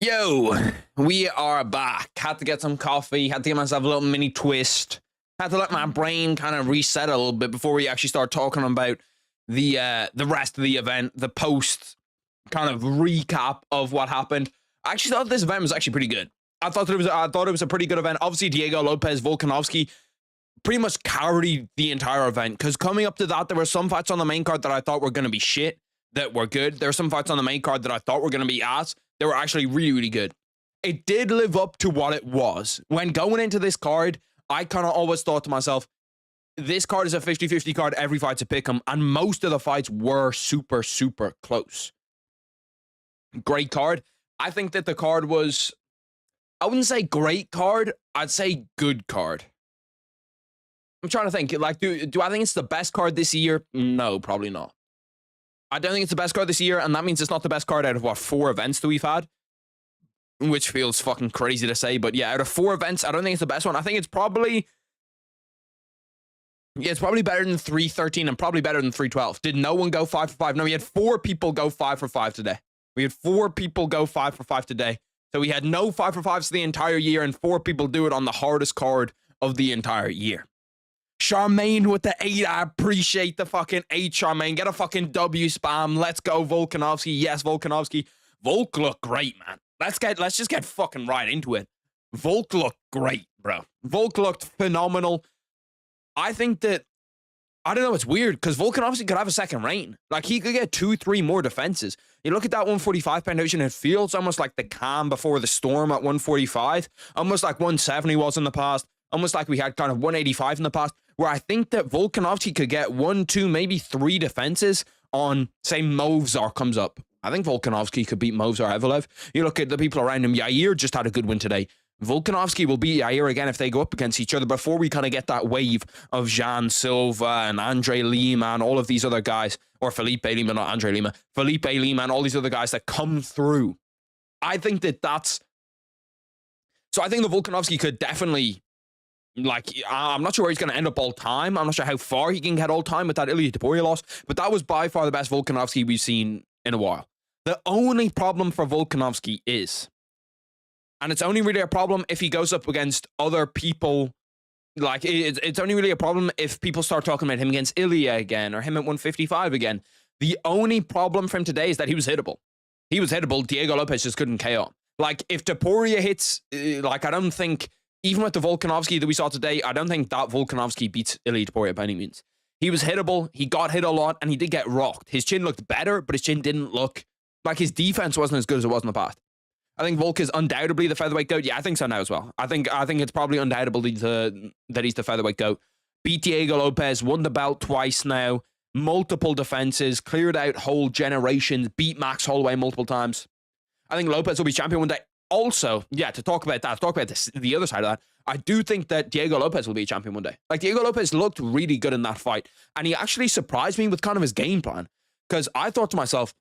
Yo, we are back. Had to get some coffee, had to give myself a little mini twist, had to let my brain kind of reset a little bit before we actually start talking about the rest of the event, the post kind of recap of what happened. I actually thought this event was actually pretty good. I thought it was a pretty good event. Obviously, Diego Lopez, Volkanovski pretty much carried the entire event, because coming up to that, there were some fights on the main card that I thought were going to be shit that were good. There were some fights on the main card that I thought were going to be ass. They were actually really, really good. It did live up to what it was. When going into this card, I kind of always thought to myself, this card is a 50-50 card. Every fight's a pick 'em, and most of the fights were super, super close. Great card. I think that the card was, I wouldn't say great card. I'd say good card. I'm trying to think, like, do I think it's the best card this year? No, probably not. I don't think it's the best card this year, and that means it's not the best card out of, what, 4 events that we've had? Which feels fucking crazy to say, but yeah, out of 4 events, I don't think it's the best one. I think it's probably... Yeah, it's probably better than 313 and probably better than 312. Did no one go 5 for 5? No, we had 4 people go 5 for 5 today. We had 4 people go 5 for 5 today. So we had no 5 for 5s the entire year, and 4 people do it on the hardest card of the entire year. Charmaine with the 8. I appreciate the fucking 8, Charmaine. Get a fucking W spam. Let's go, Volkanovski. Yes, Volkanovski. Volk looked great, man. Let's just get fucking right into it. Volk looked great, bro. Volk looked phenomenal. I think that, I don't know, it's weird, because Volkanovski could have a second reign. Like, he could get 2-3 more defenses. You look at that 145-pound division, it feels almost like the calm before the storm at 145. Almost like 170 was in the past. Almost like we had kind of 185 in the past, where I think that Volkanovski could get 1, 2, maybe 3 defenses on, say, Movzar comes up. I think Volkanovski could beat Movzar Evelev. You look at the people around him. Yair just had a good win today. Volkanovski will beat Yair again if they go up against each other before we kind of get that wave of Jean Silva and Andre Lima and all of these other guys, or Felipe Lima, not Andre Lima, Felipe Lima and all these other guys that come through. I think that that's... So I think the Volkanovski could definitely... Like, I'm not sure where he's going to end up all time. I'm not sure how far he can get all time with that Ilia Topuria loss, but that was by far the best Volkanovski we've seen in a while. The only problem for Volkanovski is, and it's only really a problem if he goes up against other people, like, it's only really a problem if people start talking about him against Ilia again, or him at 155 again. The only problem for him today is that he was hittable. He was hittable. Diego Lopez just couldn't KO him. Like, if Topuria hits, like, I don't think... Even with the Volkanovski that we saw today, I don't think that Volkanovski beats Ilia Topuria by any means. He was hittable, he got hit a lot, and he did get rocked. His chin looked better, but his chin didn't look... Like, his defense wasn't as good as it was in the past. I think Volk is undoubtedly the featherweight GOAT. Yeah, I think so now as well. I think it's probably undoubtedly that he's the featherweight GOAT. Beat Diego Lopez, won the belt twice now, multiple defenses, cleared out whole generations, beat Max Holloway multiple times. I think Lopez will be champion one day. Also, yeah, to talk about the other side of that, I do think that Diego Lopez will be a champion one day. Like, Diego Lopez looked really good in that fight, and he actually surprised me with kind of his game plan, because I thought to myself,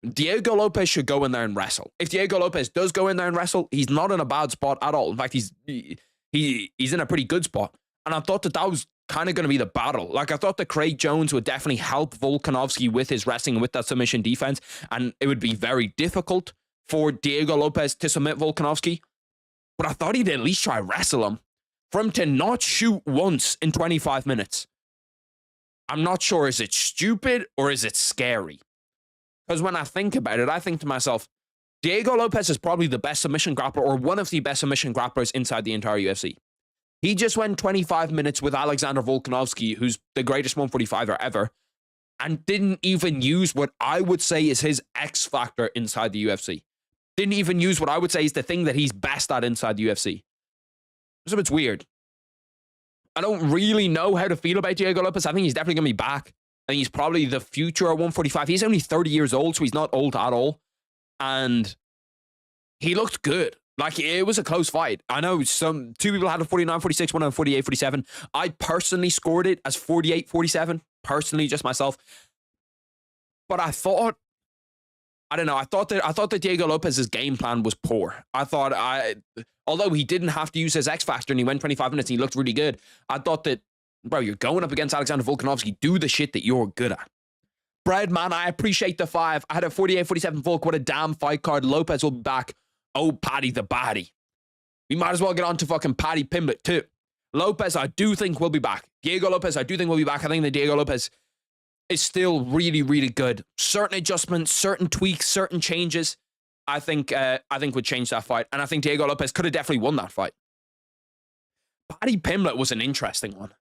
Diego Lopez should go in there and wrestle. If Diego Lopez does go in there and wrestle, he's not in a bad spot at all. In fact, he's in a pretty good spot, and I thought that was kind of going to be the battle. Like, I thought that Craig Jones would definitely help Volkanovski with his wrestling, with that submission defense, and it would be very difficult for Diego Lopez to submit Volkanovski, but I thought he'd at least try wrestle him. For him to not shoot once in 25 minutes, I'm not sure, is it stupid or is it scary? Because when I think about it, I think to myself, Diego Lopez is probably the best submission grappler, or one of the best submission grapplers inside the entire UFC. He just went 25 minutes with Alexander Volkanovski, who's the greatest 145er ever, and didn't even use what I would say is his X factor inside the UFC. Didn't even use what I would say is the thing that he's best at inside the UFC. So it's weird. I don't really know how to feel about Diego Lopez. I think he's definitely going to be back. I think he's probably the future at 145. He's only 30 years old, so he's not old at all. And he looked good. Like, it was a close fight. I know two people had a 49-46, one had a 48-47. I personally scored it as 48-47. Personally, just myself. But I thought... I don't know. I thought that Diego Lopez's game plan was poor. Although he didn't have to use his X factor and he went 25 minutes and he looked really good, I thought that, bro, you're going up against Alexander Volkanovski. Do the shit that you're good at. Bread, man, I appreciate the 5. I had a 48-47 Volk. What a damn fight card. Lopez will be back. Oh, Paddy the Baddy. We might as well get on to fucking Paddy Pimblett too. Lopez, I do think will be back. Diego Lopez, I do think will be back. I think that Diego Lopez is still really, really good. Certain adjustments, certain tweaks, certain changes, I think would change that fight. And I think Diego Lopez could have definitely won that fight. Paddy Pimblett was an interesting one.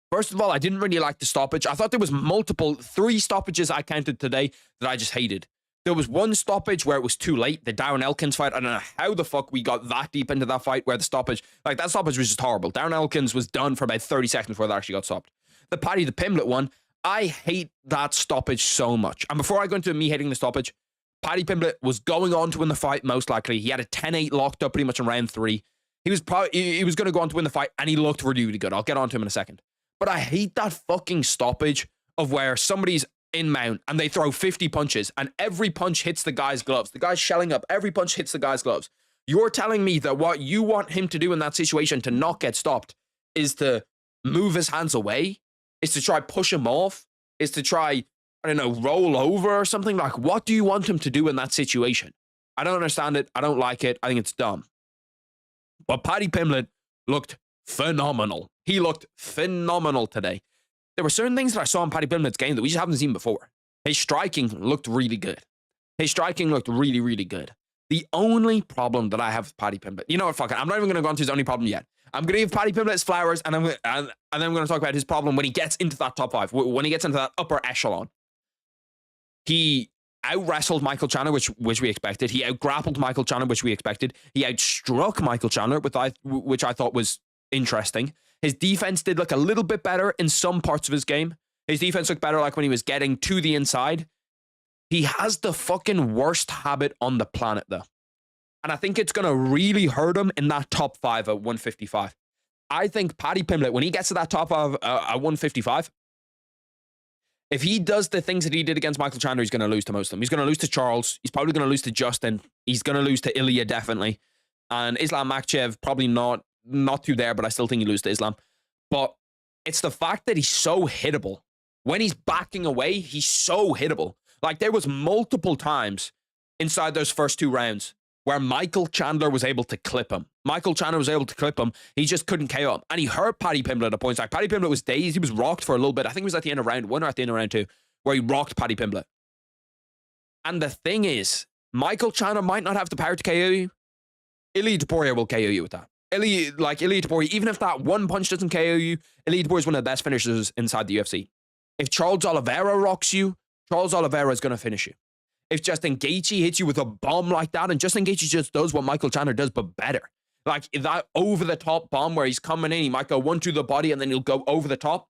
First of all, I didn't really like the stoppage. I thought there was 3 stoppages I counted today that I just hated. There was one stoppage where it was too late, the Darren Elkins fight. I don't know how the fuck we got that deep into that fight where the stoppage, like that stoppage was just horrible. Darren Elkins was done for about 30 seconds before that actually got stopped. The Paddy the Pimblett one, I hate that stoppage so much. And before I go into me hating the stoppage, Paddy Pimblett was going on to win the fight most likely. He had a 10-8 locked up pretty much in round 3. He was going to go on to win the fight and he looked really, really good. I'll get on to him in a second. But I hate that fucking stoppage of where somebody's in mount and they throw 50 punches and every punch hits the guy's gloves. The guy's shelling up. Every punch hits the guy's gloves. You're telling me that what you want him to do in that situation to not get stopped is to move his hands away, is to try push him off, is to try, I don't know, roll over or something? Like, what do you want him to do in that situation? I don't understand it. I don't like it. I think it's dumb. But Paddy Pimblett looked phenomenal. He looked phenomenal today. There were certain things that I saw in Paddy Pimblett's game that we just haven't seen before. His striking looked really good. Really, really good. The only problem that I have with Paddy Pimblett, you know what, fuck it, I'm not even going to go on to his only problem yet. I'm going to give Paddy Pimblett his flowers, and then I'm going to talk about his problem when he gets into that top 5, when he gets into that upper echelon. He out-wrestled Michael Chandler, which we expected. He out-grappled Michael Chandler, which we expected. He outstruck Michael Chandler, which I thought was interesting. His defense did look a little bit better in some parts of his game. His defense looked better like when he was getting to the inside. He has the fucking worst habit on the planet, though. And I think it's going to really hurt him in that top 5 at 155. I think Paddy Pimblett, when he gets to that top 5 at 155, if he does the things that he did against Michael Chandler, he's going to lose to most of them. He's going to lose to Charles. He's probably going to lose to Justin. He's going to lose to Ilya, definitely. And Islam Makhachev, probably not too there, but I still think he loses to Islam. But it's the fact that he's so hittable. When he's backing away, he's so hittable. Like, there was multiple times inside those first 2 rounds where Michael Chandler was able to clip him. He just couldn't KO him. And he hurt Paddy Pimblett at points. Like, Paddy Pimblett was dazed. He was rocked for a little bit. I think it was at the end of round 1 or at the end of round 2 where he rocked Paddy Pimblett. And the thing is, Michael Chandler might not have the power to KO you. Ilia Topuria will KO you with that. Ilia Topuria, even if that one punch doesn't KO you, Ilia Topuria is one of the best finishers inside the UFC. If Charles Oliveira rocks you, Charles Oliveira is going to finish you. If Justin Gaethje hits you with a bomb like that, and Justin Gaethje just does what Michael Chandler does, but better. Like that over-the-top bomb where he's coming in, he might go 1 to the body and then he'll go over the top.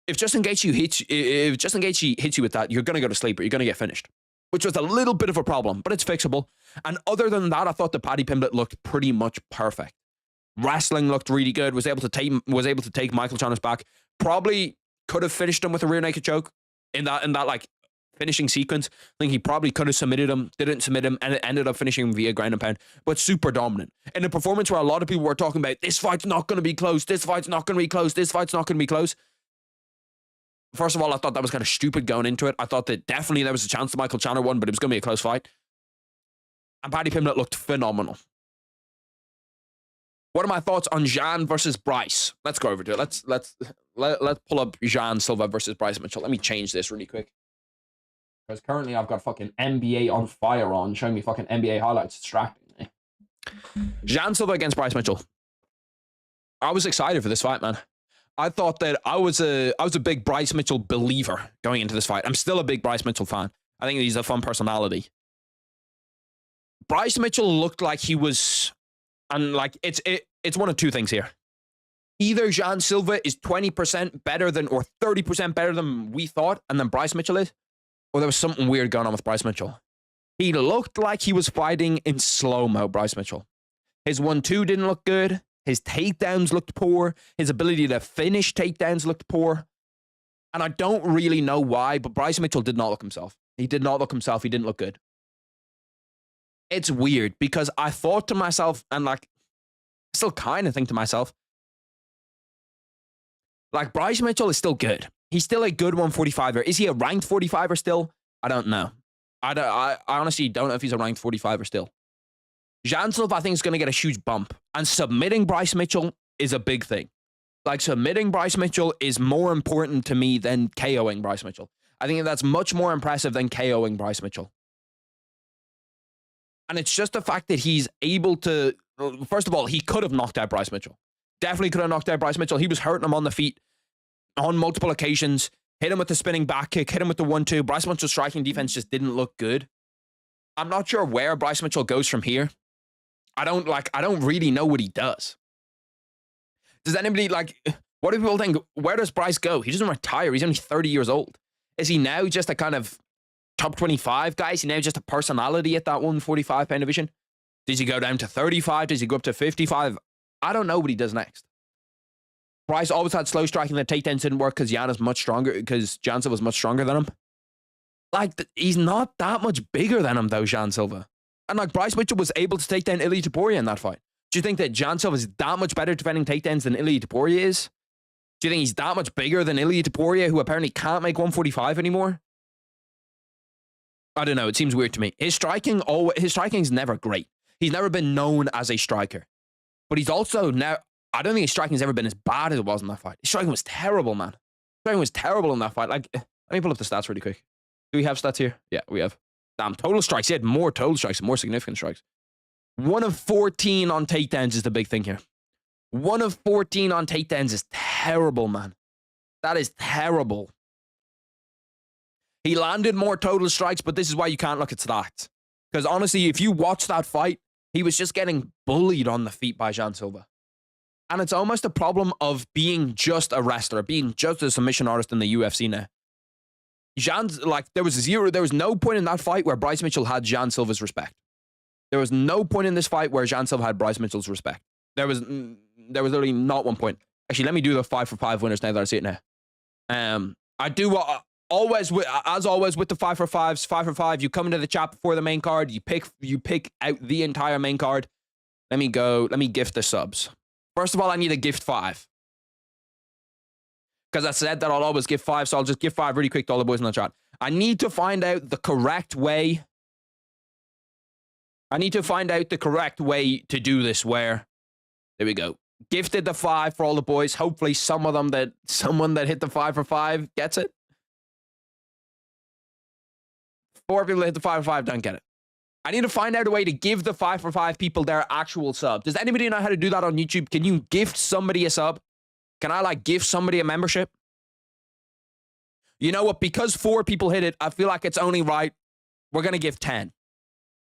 If Justin Gaethje hits you with that, you're going to go to sleep or you're going to get finished, which was a little bit of a problem, but it's fixable. And other than that, I thought that Paddy Pimblett looked pretty much perfect. Wrestling looked really good. Was able to take Michael Chandler's back. Probably could have finished him with a rear naked choke in that like finishing sequence. I think he probably could have submitted him, didn't submit him, and it ended up finishing him via ground and pound. But super dominant in a performance where a lot of people were talking about this fight's not going to be close. This fight's not going to be close. This fight's not going to be close. First of all, I thought that was kind of stupid going into it. I thought that definitely there was a chance that Michael Chandler won, but it was going to be a close fight. And Paddy Pimblett looked phenomenal. What are my thoughts on Jean versus Bryce? Let's go over to it. Let's pull up Jean Silva versus Bryce Mitchell. Let me change this really quick. Because currently I've got fucking NBA on fire on, showing me fucking NBA highlights, distracting me. Jean Silva against Bryce Mitchell. I was excited for this fight, man. I thought that I was a big Bryce Mitchell believer going into this fight. I'm still a big Bryce Mitchell fan. I think he's a fun personality. Bryce Mitchell looked like he was, and like it's one of two things here. Either Jean Silva is 20% better than or 30% better than we thought, and then Bryce Mitchell is, or there was something weird going on with Bryce Mitchell. He looked like he was fighting in slow-mo, Bryce Mitchell. His 1-2 didn't look good. His takedowns looked poor. His ability to finish takedowns looked poor. And I don't really know why, but Bryce Mitchell did not look himself. He did not look himself. He didn't look good. It's weird because I thought to myself, and like, I still kind of think to myself, like, Bryce Mitchell is still good. He's still a good 145er. Is he a ranked 45er still? I don't know. I honestly don't know if he's a ranked 45 or still. Jan Silva, I think, is going to get a huge bump. And submitting Bryce Mitchell is a big thing. Like, submitting Bryce Mitchell is more important to me than KOing Bryce Mitchell. I think that's much more impressive than KOing Bryce Mitchell. And it's just the fact that he's able to... First of all, he could have knocked out Bryce Mitchell. Definitely could have knocked out Bryce Mitchell. He was hurting him on the feet on multiple occasions. Hit him with the spinning back kick. Hit him with the 1-2. Bryce Mitchell's striking defense just didn't look good. I'm not sure where Bryce Mitchell goes from here. I don't really know what he does. Does anybody, what do people think? Where does Bryce go? He doesn't retire. He's only 30 years old. Is he now just a kind of top 25 guy? Is he now just a personality at that 145-pound division? Does he go down to 35? Does he go up to 55? I don't know what he does next. Bryce always had slow striking. The takedowns didn't work because Jan is much stronger, because Jan Silva was much stronger than him. He's not that much bigger than him, though, Jan Silva. And, Bryce Mitchell was able to take down Ilia Topuria in that fight. Do you think that Jan Silva is that much better defending takedowns than Ilia Topuria is? Do you think he's that much bigger than Ilia Topuria, who apparently can't make 145 anymore? I don't know. It seems weird to me. His striking's never great. He's never been known as a striker. But he's also now... I don't think his striking's ever been as bad as it was in that fight. His striking was terrible, man. His striking was terrible in that fight. Let me pull up the stats really quick. Do we have stats here? Yeah, we have. Damn, total strikes. He had more total strikes, more significant strikes. 1 of 14 on takedowns is the big thing here. 1 of 14 on takedowns is terrible, man. That is terrible. He landed more total strikes, but this is why you can't look at stats. Because honestly, if you watch that fight, he was just getting bullied on the feet by Jan Silva. And it's almost a problem of being just a wrestler, being just a submission artist in the UFC now. There was no point in that fight where Bryce Mitchell had Jan Silva's respect. There was no point in this fight where Jan Silva had Bryce Mitchell's respect. There was literally not one point. Actually, let me do the 5-for-5 winners now that I see it now. I do always with the 5-for-5s. 5-for-5. You come into the chat before the main card. You pick out the entire main card. Let me gift the subs. First of all, I need a gift 5. Because I said that I'll always give 5, so I'll just give 5 really quick to all the boys in the chat. I need to find out the correct way. I need to find out the correct way to do this where... There we go. Gifted the 5 for all the boys. Hopefully someone that hit the 5-for-5 gets it. 4 people that hit the 5-for-5 don't get it. I need to find out a way to give the 5-for-5 people their actual sub. Does anybody know how to do that on YouTube? Can you gift somebody a sub? Can I gift somebody a membership? You know what? Because 4 people hit it, I feel like it's only right. We're going to give 10.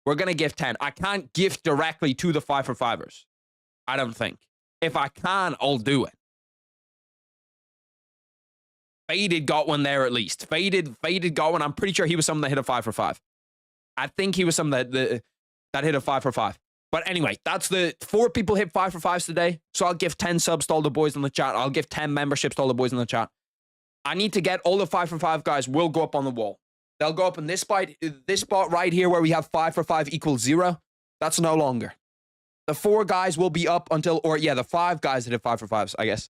We're going to give 10. I can't gift directly to the 5-for-5ers. I don't think. If I can, I'll do it. Faded got one there at least. Faded got one. I'm pretty sure he was someone that hit a 5-for-5. I think he was someone that hit a 5-for-5. But anyway, that's the 4 people hit 5-for-5s today. So I'll give 10 subs to all the boys in the chat. I'll give 10 memberships to all the boys in the chat. I need to get all the 5-for-5 guys will go up on the wall. They'll go up in this spot right here where we have 5-for-5 equals 0. That's no longer. The 4 guys will be up until, the 5 guys that hit 5-for-5s, I guess.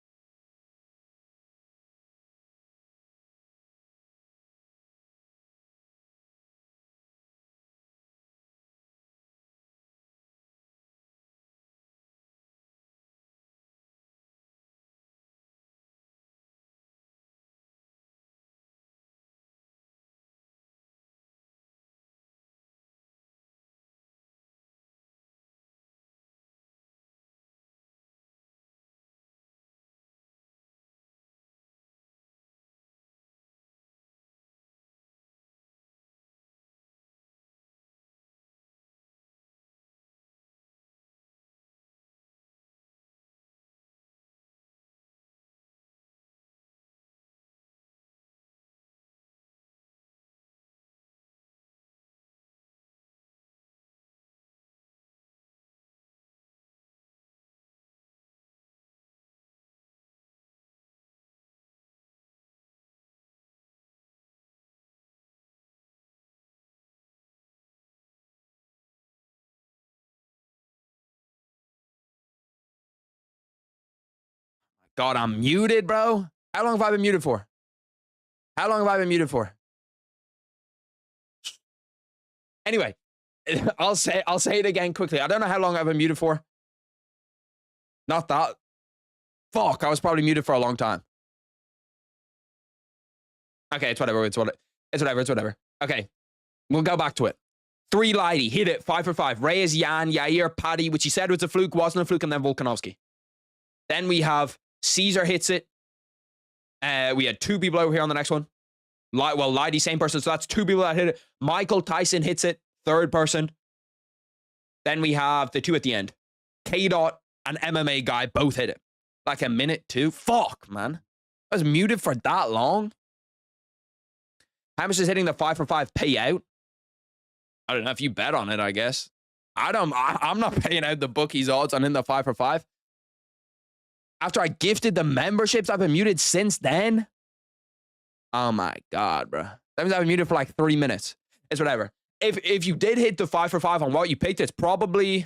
God, I'm muted, bro. How long have I been muted for? Anyway, I'll say it again quickly. I don't know how long I've been muted for. Not that. Fuck, I was probably muted for a long time. Okay, it's whatever. It's whatever. Okay, we'll go back to it. 3 Lighty, hit it, 5 for 5. Reyes, Jan, Yair, Paddy, which he said was a fluke, wasn't a fluke, and then Volkanovski. Then we have Caesar hits it. We had 2 people over here on the next one. Well, Lighty, same person, so that's 2 people that hit it. Michael Tyson hits it, 3rd person. Then we have the 2 at the end. K-Dot and MMA guy both hit it. Like a minute, 2. Fuck, man. I was muted for that long. How much does hitting the 5 for 5 pay out? I don't know if you bet on it, I guess. I'm not paying out the bookies odds on in the 5 for 5. After I gifted the memberships, I've been muted since then. Oh my God, bro. That means I've been muted for like 3 minutes. It's whatever. If you did hit the 5 for 5 on what you picked, it's probably,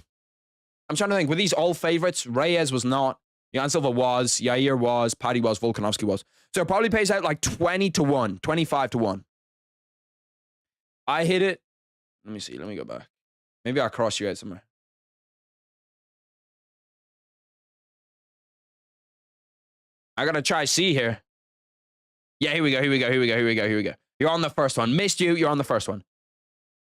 I'm trying to think, were these all favorites? Reyes was not. Silva was. Yair was. Paddy was. Volkanovski was. So it probably pays out like 20 to 1. 25 to 1. I hit it. Let me see. Let me go back. Maybe I'll cross you out somewhere. I gotta try C here. Yeah, here we go. You're on the first one. Missed you. You're on the first one.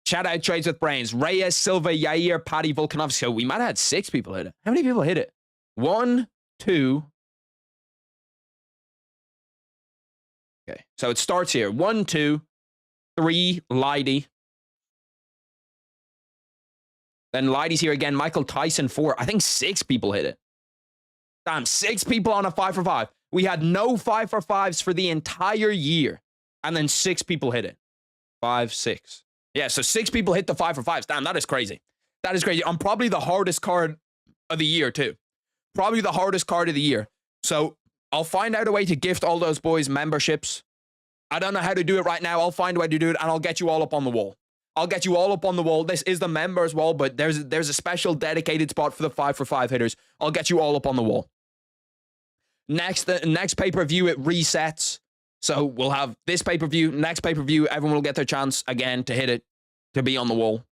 Shout out Trades with Brains. Reyes, Silva, Yair, Paddy, Volkanovski. So we might have had 6 people hit it. How many people hit it? 1, 2. Okay, so it starts here. 1, 2, 3, Lighty. Then Lighty's here again. Michael Tyson, 4. I think 6 people hit it. Damn, 6 people on a 5 for 5. We had no 5 for 5s for the entire year. And then 6 people hit it. 5, 6. Yeah, so 6 people hit the 5 for 5s. Damn, that is crazy. That is crazy. I'm probably the hardest card of the year, too. Probably the hardest card of the year. So I'll find out a way to gift all those boys memberships. I don't know how to do it right now. I'll find a way to do it, and I'll get you all up on the wall. I'll get you all up on the wall. This is the members wall, but there's a special dedicated spot for the 5 for 5 hitters. I'll get you all up on the wall. Next pay-per-view, it resets. So we'll have this pay-per-view, next pay-per-view, everyone will get their chance again to hit it, to be on the wall.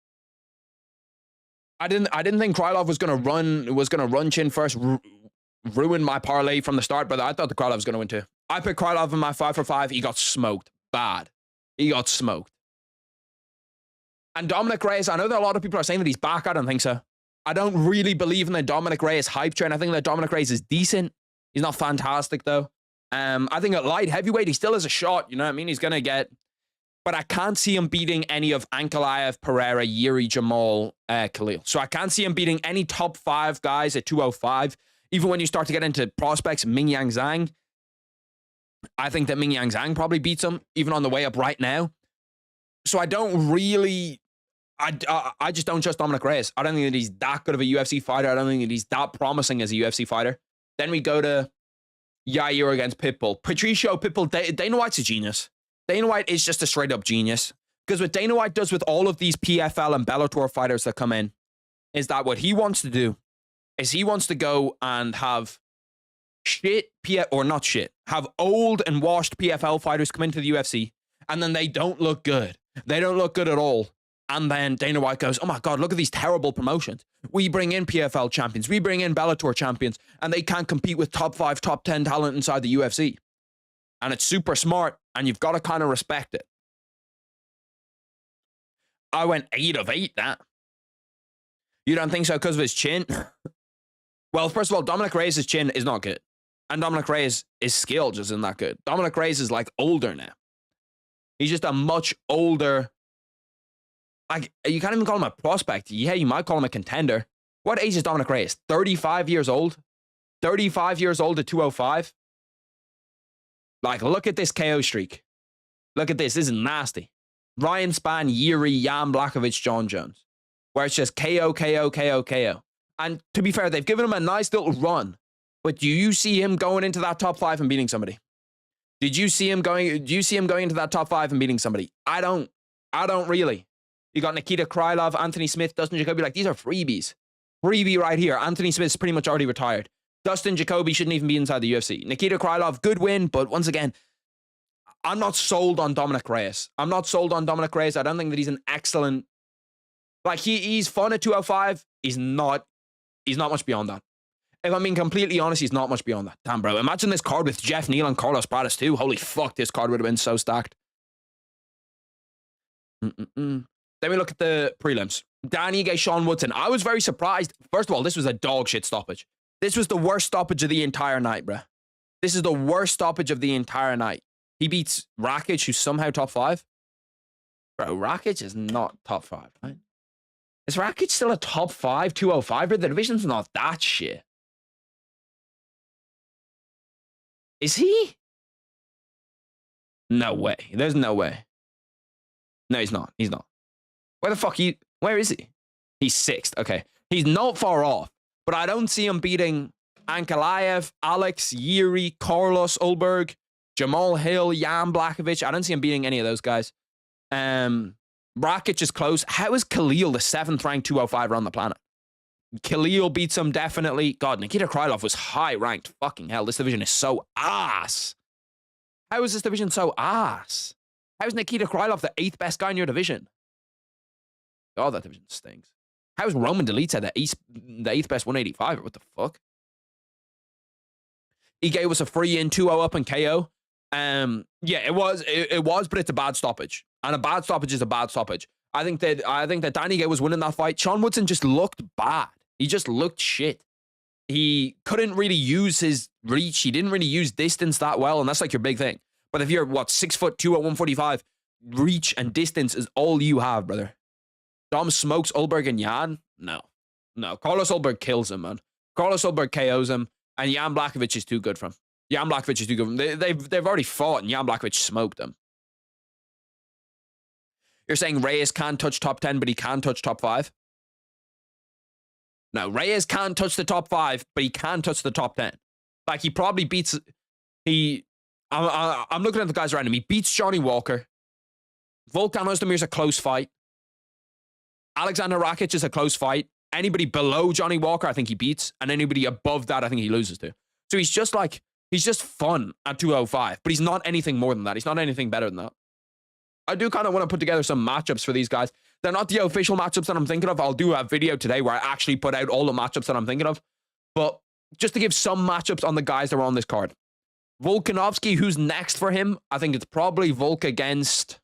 I didn't think Krylov was gonna run chin first, ruin my parlay from the start, but I thought the Krylov was gonna win too. I picked Krylov in my 5 for 5. He got smoked. Bad. He got smoked. And Dominic Reyes, I know that a lot of people are saying that he's back. I don't think so. I don't really believe in the Dominic Reyes hype train. I think that Dominic Reyes is decent. He's not fantastic, though. I think at light heavyweight, he still has a shot. You know what I mean? He's going to get... But I can't see him beating any of Ankalaev, Pereira, Yuri, Jamal, Khalil. So I can't see him beating any top 5 guys at 205. Even when you start to get into prospects, Ming Yang Zhang, I think that Ming Yang Zhang probably beats him, even on the way up right now. So I don't really... I just don't trust Dominic Reyes. I don't think that he's that good of a UFC fighter. I don't think that he's that promising as a UFC fighter. Then we go to Yair against Pitbull. Patricio, Pitbull, Dana White's a genius. Dana White is just a straight up genius. Because what Dana White does with all of these PFL and Bellator fighters that come in is that what he wants to do is he wants to go and have have old and washed PFL fighters come into the UFC and then they don't look good. They don't look good at all. And then Dana White goes, oh my God, look at these terrible promotions. We bring in PFL champions. We bring in Bellator champions. And they can't compete with top 5, top 10 talent inside the UFC. And it's super smart. And you've got to kind of respect it. I went 8 of 8, that. You don't think so because of his chin? Well, first of all, Dominic Reyes' chin is not good. And Dominic Reyes' skill just isn't that good. Dominic Reyes is like older now. He's just a much older... Like, you can't even call him a prospect. Yeah, you might call him a contender. What age is Dominic Reyes? 35 years old? 35 years old at 205? Like, look at this KO streak. Look at this. This is nasty. Ryan Spann, Yuri, Jan Blachowicz, John Jones. Where it's just KO, KO, KO, KO. And to be fair, they've given him a nice little run. But do you see him going into that top 5 and beating somebody? Do you see him going into that top 5 and beating somebody? I don't really. You got Nikita Krylov, Anthony Smith, Dustin Jacoby. Like, these are freebies. Freebie right here. Anthony Smith's pretty much already retired. Dustin Jacoby shouldn't even be inside the UFC. Nikita Krylov, good win, but once again, I'm not sold on Dominic Reyes. I don't think that he's an excellent Like, he's fun at 205. He's not much beyond that. If I'm being completely honest, he's not much beyond that. Damn, bro. Imagine this card with Jeff Neal and Carlos Pradas too. Holy fuck, this card would have been so stacked. Then we look at the prelims. Danny Gay, Sean Woodson. I was very surprised. First of all, this was a dog shit stoppage. This was the worst stoppage of the entire night, bro. This is the worst stoppage of the entire night. He beats Rakic, who's somehow top 5. Bro, Rakic is not top 5, right? Is Rakic still a top 5 205? The division's not that shit. Is he? No way. There's no way. No, he's not. He's not. Where the fuck where is he? He's 6th. Okay. He's not far off, but I don't see him beating Ankalaev, Alex, Yuri, Carlos Ulberg, Jamal Hill, Jan Blachowicz. I don't see him beating any of those guys. Rakic is close. How is Khalil the 7th ranked 205 on the planet? Khalil beats him definitely. God, Nikita Krylov was high ranked. Fucking hell, this division is so ass. How is this division so ass? How is Nikita Krylov the 8th best guy in your division? God, that division stinks. How is Roman Dolidze the 8th best 185? What the fuck? He gave us a free in 2-0 up and KO. Yeah, it was, but it's a bad stoppage. And a bad stoppage is a bad stoppage. I think that Danny Gay was winning that fight. Sean Woodson just looked bad. He just looked shit. He couldn't really use his reach. He didn't really use distance that well, and that's like your big thing. But if you're, 6'2" at 145, reach and distance is all you have, brother. Dom smokes Ulberg and Jan? No. Carlos Ulberg kills him, man. Carlos Ulberg KOs him, and Jan Blachowicz is too good for him. Jan Blachowicz is too good for him. They've already fought, and Jan Blachowicz smoked them. You're saying Reyes can't touch top 10, but he can touch top 5? No, Reyes can't touch the top 5, but he can touch the top 10. Like, he probably beats... I'm looking at the guys around him. He beats Johnny Walker. Volkanovski is a close fight. Alexander Rakic is a close fight. Anybody below Johnny Walker, I think he beats. And anybody above that, I think he loses to. So he's just fun at 205, but he's not anything more than that. He's not anything better than that. I do kind of want to put together some matchups for these guys. They're not the official matchups that I'm thinking of. I'll do a video today where I actually put out all the matchups that I'm thinking of. But just to give some matchups on the guys that are on this card. Volkanovski, who's next for him? I think it's probably Volk against...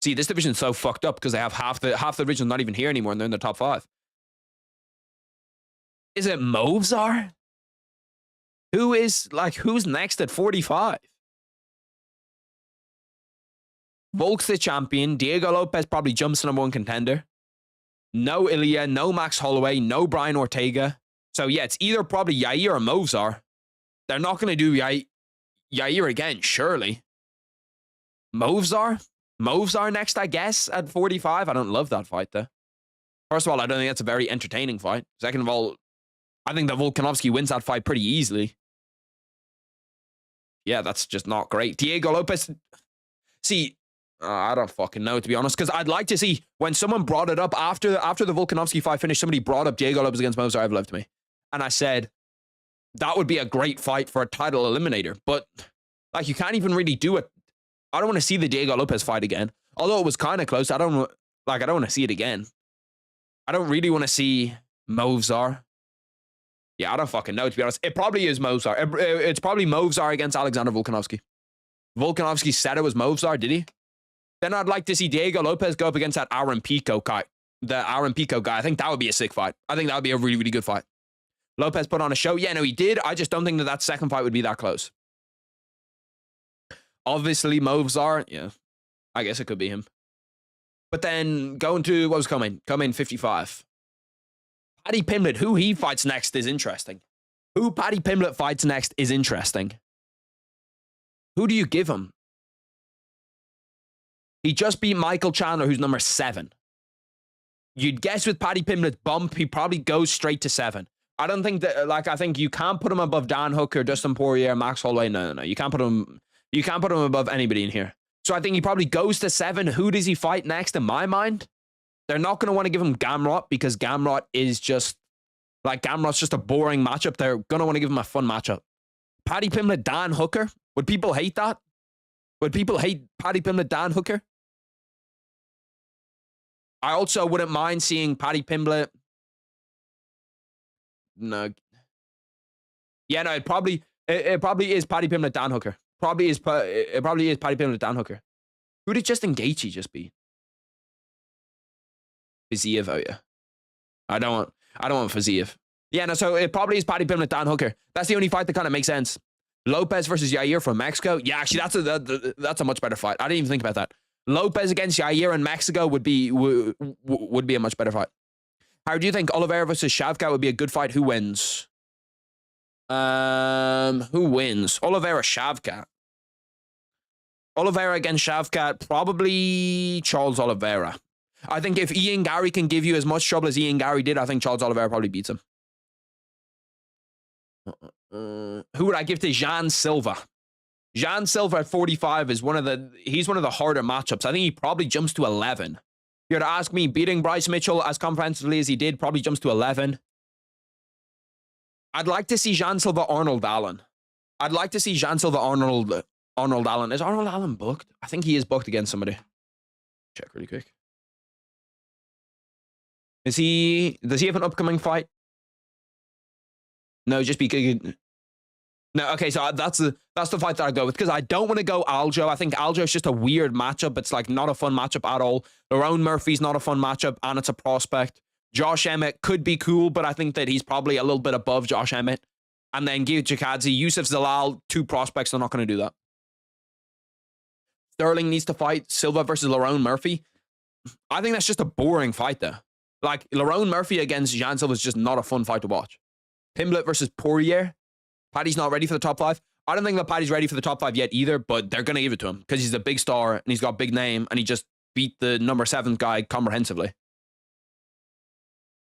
See, this division's so fucked up because they have half the division not even here anymore and they're in the top 5. Is it Movzar? Who's next at 45? Volk's the champion. Diego Lopez probably jumps to number 1 contender. No Ilya, no Max Holloway, no Brian Ortega. So yeah, it's either probably Yair or Movzar. They're not going to do Yair again, surely. Movzar? Movzar next, I guess, at 45. I don't love that fight, though. First of all, I don't think that's a very entertaining fight. Second of all, I think that Volkanovski wins that fight pretty easily. Yeah, that's just not great. Diego Lopez... See... I don't fucking know, to be honest, because I'd like to see when someone brought it up after the Volkanovski fight finished, somebody brought up Diego Lopez against Movzar Evloev to me. And I said, that would be a great fight for a title eliminator. But, like, you can't even really do it. I don't want to see the Diego Lopez fight again. Although it was kind of close, I don't want to see it again. I don't really want to see Movzar. Yeah, I don't fucking know, to be honest. It probably is Movzar. It's probably Movzar against Alexander Volkanovski. Volkanovski said it was Movzar, did he? Then I'd like to see Diego Lopez go up against that Aaron Pico guy. The Aaron Pico guy. I think that would be a sick fight. I think that would be a really, really good fight. Lopez put on a show. Yeah, no, he did. I just don't think that second fight would be that close. Obviously, Movzar. Yeah, I guess it could be him. But then going to, what was coming? Coming 55. Paddy Pimblett. Who he fights next is interesting. Who Paddy Pimblett fights next is interesting. Who do you give him? He just beat Michael Chandler, who's number 7. You'd guess with Paddy Pimblett's bump, he probably goes straight to 7. I don't think that, I think you can't put him above Dan Hooker, Dustin Poirier, Max Holloway. No. You can't put him above anybody in here. So I think he probably goes to 7. Who does he fight next in my mind? They're not going to want to give him Gamrot because Gamrot is just, Gamrot's just a boring matchup. They're going to want to give him a fun matchup. Paddy Pimblett, Dan Hooker? Would people hate that? Would people hate Paddy Pimblett, Dan Hooker? I also wouldn't mind seeing Paddy Pimblett. No. Yeah, no, it probably is Paddy Pimblett Dan Hooker. It probably is Paddy Pimblett Dan Hooker. Who did Justin Gaethje just beat? Fiziev, oh yeah. I don't want Fiziev. Yeah, no, so it probably is Paddy Pimblett Dan Hooker. That's the only fight that kind of makes sense. Lopez versus Yair from Mexico. Yeah, actually, that's a much better fight. I didn't even think about that. Lopez against Yair in Mexico would be a much better fight. How do you think Oliveira versus Shavkat would be a good fight? Who wins? Who wins? Oliveira, Shavkat. Oliveira against Shavkat, probably Charles Oliveira. I think if Ian Gary can give you as much trouble as Ian Gary did, I think Charles Oliveira probably beats him. Who would I give to Jean Silva? Jean Silva at 45 is one of the harder matchups. I think he probably jumps to 11. If you were to ask me, beating Bryce Mitchell as comprehensively as he did, probably jumps to 11. I'd like to see Jean Silva Arnold Allen. I'd like to see Jean Silva Arnold Allen. Is Arnold Allen booked? I think he is booked against somebody. Check really quick. Does he have an upcoming fight? No, just because. No, okay, so that's the fight that I go with, because I don't want to go Aljo. I think Aljo is just a weird matchup. It's like not a fun matchup at all. Lerone Murphy's not a fun matchup, and it's a prospect. Josh Emmett could be cool, but I think that he's probably a little bit above Josh Emmett. And then Giga Chikadze, Yusuf Zalal, two prospects. They're not going to do that. Sterling needs to fight Silva versus Lerone Murphy. I think that's just a boring fight there. Like, Lerone Murphy against Jean Silva is just not a fun fight to watch. Pimblett versus Poirier. Paddy's not ready for the top 5. I don't think that Paddy's ready for the top 5 yet either, but they're going to give it to him because he's a big star and he's got a big name and he just beat the number 7 guy comprehensively.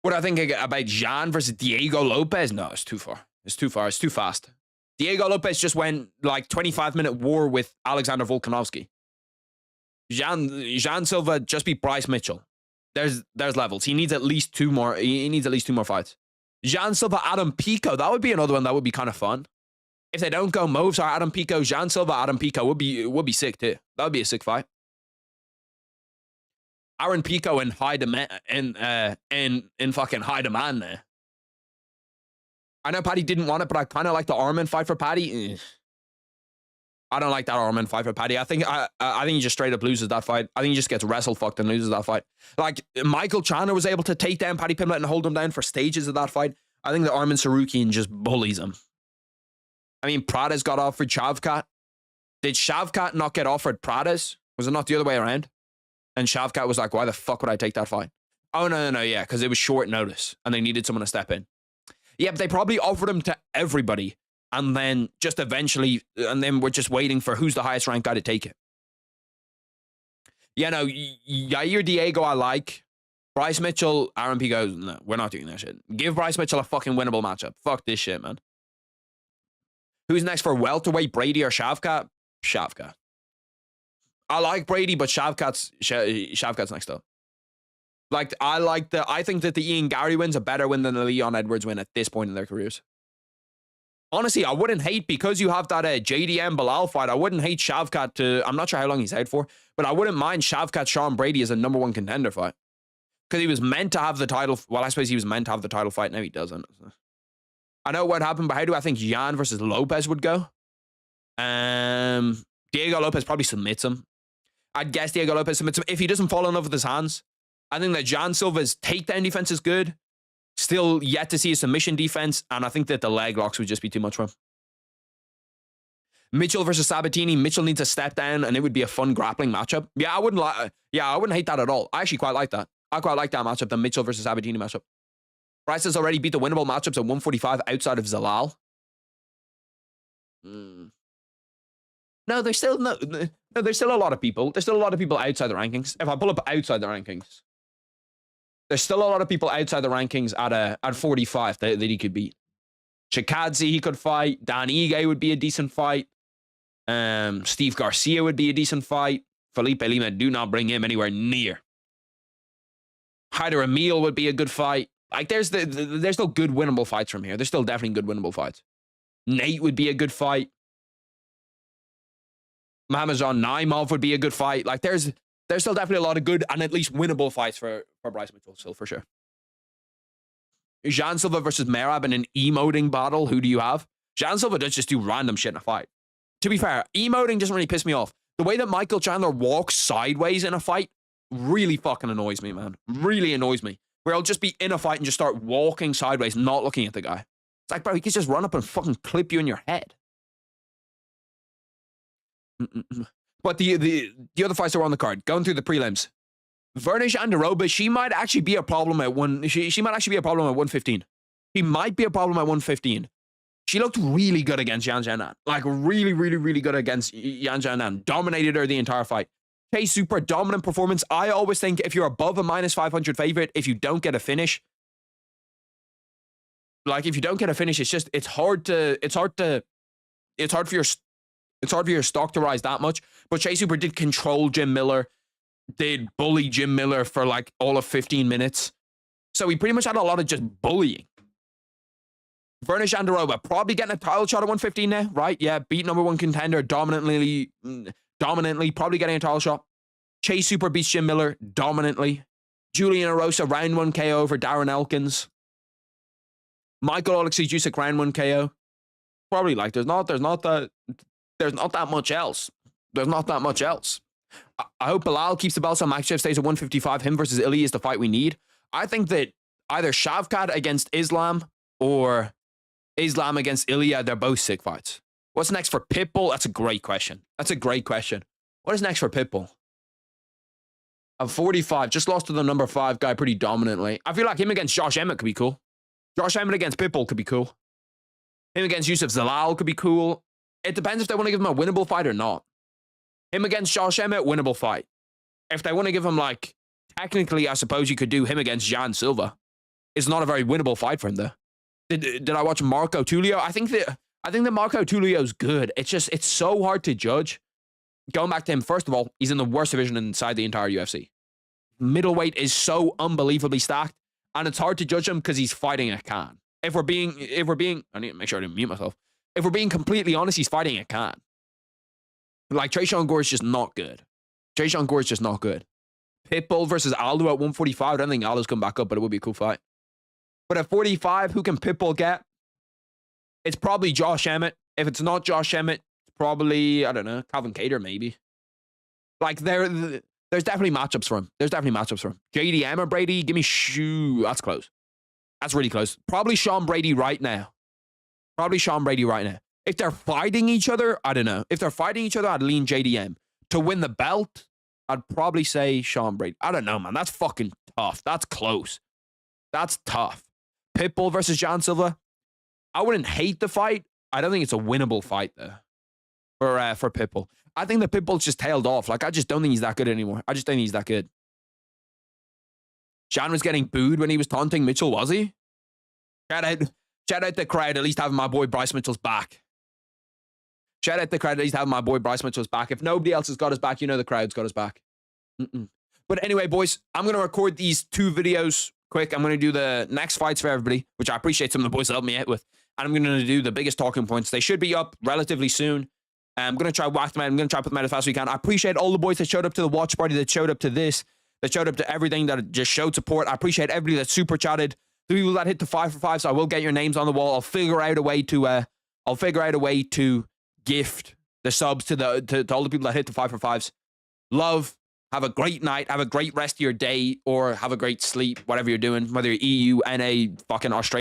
What I think about Jean versus Diego Lopez? No, it's too far. It's too far. It's too fast. Diego Lopez just went like 25-minute war with Alexander Volkanovski. Jean Silva just beat Bryce Mitchell. There's levels. He needs at least 2 more. He needs at least 2 more fights. Jean Silva, Adam Pico. That would be another one that would be kind of fun. If they don't go Moves or Adam Pico, Jean Silva, Adam Pico would be sick too. That would be a sick fight. Aaron Pico in high demand in fucking high demand there. I know Paddy didn't want it, but I kind of like the Arman fight for Paddy. I don't like that Arman fight for Paddy. I think he just straight up loses that fight. I think he just gets wrestle fucked and loses that fight. Like, Michael Chandler was able to take down Paddy Pimblett and hold him down for stages of that fight. I think that Arman Sarukian just bullies him. I mean, Prades got offered Shavkat. Did Shavkat not get offered Prades? Was it not the other way around? And Shavkat was like, why the fuck would I take that fight? Oh, no, yeah, because it was short notice and they needed someone to step in. Yeah, but they probably offered him to everybody. And then just eventually, and then we're just waiting for who's the highest ranked guy to take it. Yeah, no, Yair Diego I like. Bryce Mitchell, Aaron Pico, no, we're not doing that shit. Give Bryce Mitchell a fucking winnable matchup. Fuck this shit, man. Who's next for welterweight, Brady or Shavkat? Shavkat. I like Brady, but Shavkat's next up. Like, I think that the Ian Gary win's a better win than the Leon Edwards win at this point in their careers. Honestly, I wouldn't hate, because you have that JDM Bilal fight, I wouldn't hate Shavkat to, I'm not sure how long he's out for, but I wouldn't mind Shavkat Sean Brady as a number 1 contender fight. Because he was meant to have the title, well, I suppose he was meant to have the title fight, now he doesn't. I know what happened, but how do I think Jan versus Lopez would go? Diego Lopez probably submits him. I'd guess Diego Lopez submits him. If he doesn't fall in love with his hands, I think that Jan Silva's takedown defense is good. Still yet to see a submission defense, and I think that the leg locks would just be too much for him. Mitchell versus Sabatini. Mitchell needs to step down, and it would be a fun grappling matchup. Yeah, I wouldn't hate that at all. I actually quite like that. I quite like that matchup, the Mitchell versus Sabatini matchup. Bryce has already beat the winnable matchups at 145 outside of Zalal. No, there's still a lot of people. There's still a lot of people outside the rankings. If I pull up outside the rankings, there's still a lot of people outside the rankings at 45 that he could beat. Chikadze he could fight. Dan Ige would be a decent fight. Steve Garcia would be a decent fight. Felipe Lima, do not bring him anywhere near. Hyder Emil would be a good fight. Like, there's still good winnable fights from here. There's still definitely good winnable fights. Nate would be a good fight. Mahamazan Naimov would be a good fight. Like, there's there's still definitely a lot of good and at least winnable fights for Bryce Mitchell, still, for sure. Jean Silva versus Merab in an emoting battle. Who do you have? Jean Silva does just do random shit in a fight. To be fair, emoting doesn't really piss me off. The way that Michael Chandler walks sideways in a fight really fucking annoys me, man. Really annoys me. Where I'll just be in a fight and just start walking sideways, not looking at the guy. It's like, bro, he could just run up and fucking clip you in your head. But the other fights that were on the card, going through the prelims. Vernish Andaroba, she might actually be a problem at she might actually be a problem at 115. She might be a problem at 115. She looked really good against Yan Xiaonan. Like, really, really, really good against Yan Xiaonan. Dominated her the entire fight. Okay, super dominant performance. I always think if you're above a minus 500 favorite, if you don't get a finish, like, if you don't get a finish, it's hard for your stock to rise that much. But Shea Super did control Jim Miller, did bully Jim Miller for like all of 15 minutes. So he pretty much had a lot of just bullying. Vernish Andaroba, probably getting a title shot at 115 now, right? Yeah, beat number one contender dominantly, probably getting a title shot. Chase Super beats Jim Miller dominantly. Julian Erosa, round 1 KO over Darren Elkins. Michael Oleksiejczuk, round 1 KO. Probably like, there's not that much else. There's not that much else. I hope Bilal keeps the belt so Makhachev stays at 155. Him versus Ilya is the fight we need. I think that either Shavkat against Islam or Islam against Ilya, they're both sick fights. What's next for Pitbull? That's a great question. What is next for Pitbull? I'm 45. Just lost to the number 5 guy pretty dominantly. I feel like him against Josh Emmett could be cool. Josh Emmett against Pitbull could be cool. Him against Yusuf Zalal could be cool. It depends if they want to give him a winnable fight or not. Him against Josh Emmett, winnable fight. If they want to give him, like, technically, I suppose you could do him against Jean Silva. It's not a very winnable fight for him, though. Did I watch Marco Tulio? I think that Marco Tulio's good. It's so hard to judge. Going back to him, first of all, he's in the worst division inside the entire UFC. Middleweight is so unbelievably stacked, and it's hard to judge him because he's fighting a Khan. If we're being, I need to make sure I didn't mute myself. If we're being completely honest, he's fighting a Khan. Like, Trayshawn Gore's just not good. Pitbull versus Aldo at 145. I don't think Aldo's come back up, but it would be a cool fight. But at 45, who can Pitbull get? It's probably Josh Emmett. If it's not Josh Emmett, it's probably, I don't know, Calvin Kattar maybe. Like, there's definitely matchups for him. JDM or Brady? Give me Shoo. That's close. That's really close. Probably Sean Brady right now. If they're fighting each other, I don't know. If they're fighting each other, I'd lean JDM. To win the belt, I'd probably say Sean Brady. I don't know, man. That's fucking tough. That's close. That's tough. Pitbull versus John Silva. I wouldn't hate the fight. I don't think it's a winnable fight, though, for Pitbull. I think the Pitbull's just tailed off. Like, I just don't think he's that good anymore. I just don't think he's that good. John was getting booed when he was taunting Mitchell, was he? Shout out the crowd, at least having my boy Bryce Mitchell's back. If nobody else has got his back, you know the crowd's got his back. But anyway, boys, I'm going to record these 2 videos quick. I'm going to do the next fights for everybody, which I appreciate some of the boys helped me out with. And I'm going to do the biggest talking points. They should be up relatively soon. I'm going to try whack them out. I'm going to try put them out as fast as we can. I appreciate all the boys that showed up to the watch party, that showed up to this, that showed up to everything, that just showed support. I appreciate everybody that super chatted. The people that hit the 5 for 5, so I will get your names on the wall. I'll figure out a way to gift the subs to all the people that hit the 5 for 5s. Love. Have a great night. Have a great rest of your day, or have a great sleep, whatever you're doing, whether you're EU, NA, fucking Australia.